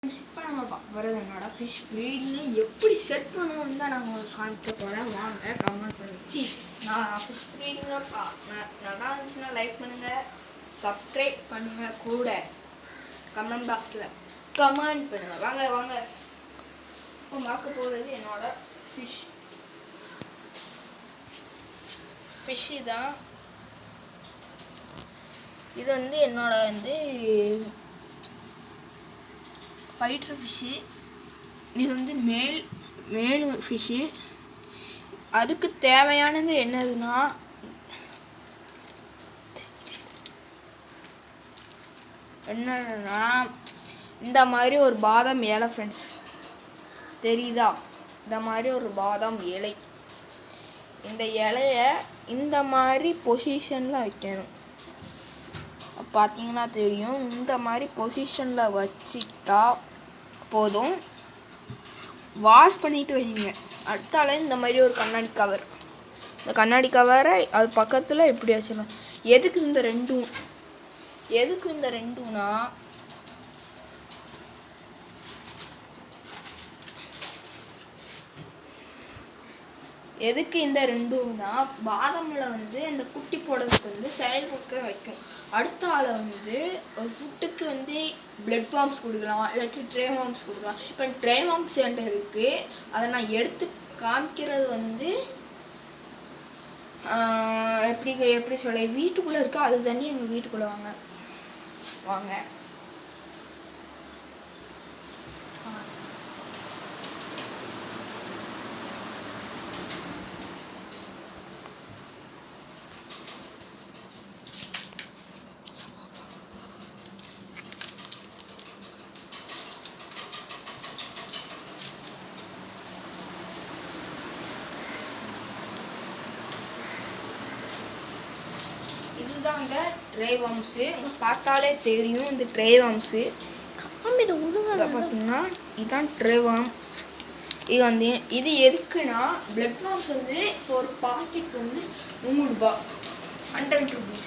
இப்போ நம்ம பார்க்க போகிறது என்னோட ஃபிஷ் ப்ரீடிங் எப்படி செட் பண்ணணும்னு தான் நாங்கள் உங்களுக்கு காமிக்க போகிறேன். வாங்க கமெண்ட் பண்ணிச்சு. நான் ஃபிஷ் ப்ரீடிங்காக நல்லா இருந்துச்சுன்னா லைக் பண்ணுங்கள், சப்ஸ்கிரைப் பண்ணுங்கள், கூட கமெண்ட் பாக்ஸில் கமெண்ட் பண்ணுங்கள். வாங்க வாங்க இப்போ பார்க்க போகிறது என்னோட ஃபிஷ்ஷு தான். இது வந்து என்னோட ஃபைட்டர் ஃபிஷ்ஷு. இது வந்து மேல் ஃபிஷ்ஷு. அதுக்கு தேவையானது என்னதுன்னா இந்த மாதிரி ஒரு பாதாம் இலை ஃப்ரெண்ட்ஸ், தெரியுதா? இந்த மாதிரி ஒரு பாதாம் இலை. இந்த இலையை இந்த மாதிரி பொசிஷனில் வைக்கணும். பார்த்தீங்கன்னா தெரியும். இந்த மாதிரி பொசிஷனில் வச்சுட்டா போதும். வாஷ் பண்ணிட்டு வைங்க. அடுத்தால இந்த மாதிரி ஒரு கண்ணாடி கவர், இந்த கண்ணாடி கவரை அது பக்கத்தில் இப்படி வச்சிடலாம். எதுக்கு இந்த ரெண்டும்னா பாதாமில் இந்த குட்டி போடுறதுக்கு செயல்படுத்த வைக்கும். அடுத்த ஆளை ஒரு ஃபுட்டுக்கு பிளட் வார்ம்ஸ் கொடுக்கலாம், இல்லாட்டி ட்ரே வார்ம்ஸ் கொடுக்கலாம். இப்போ ட்ரே வார்ம்ஸ் என்கிட்ட இருக்குது. அதை நான் எடுத்து காமிக்கிறது எப்படி சொல்ல, வீட்டுக்குள்ளே இருக்குது. அது தண்ணி எங்கள் வீட்டுக்குள்ளே வாங்க. இதுதாங்க ட்ரே வார்ம்ஸு. பார்த்தாலே தெரியும் இந்த ட்ரே வார்ம்ஸு. பார்த்தீங்கன்னா இதுதான் ட்ரே வார்ம்ஸ். இது எதுக்குன்னா பிளட் வார்ம்ஸ் இப்போ ஒரு பாக்கெட் ₹100 100 rupees.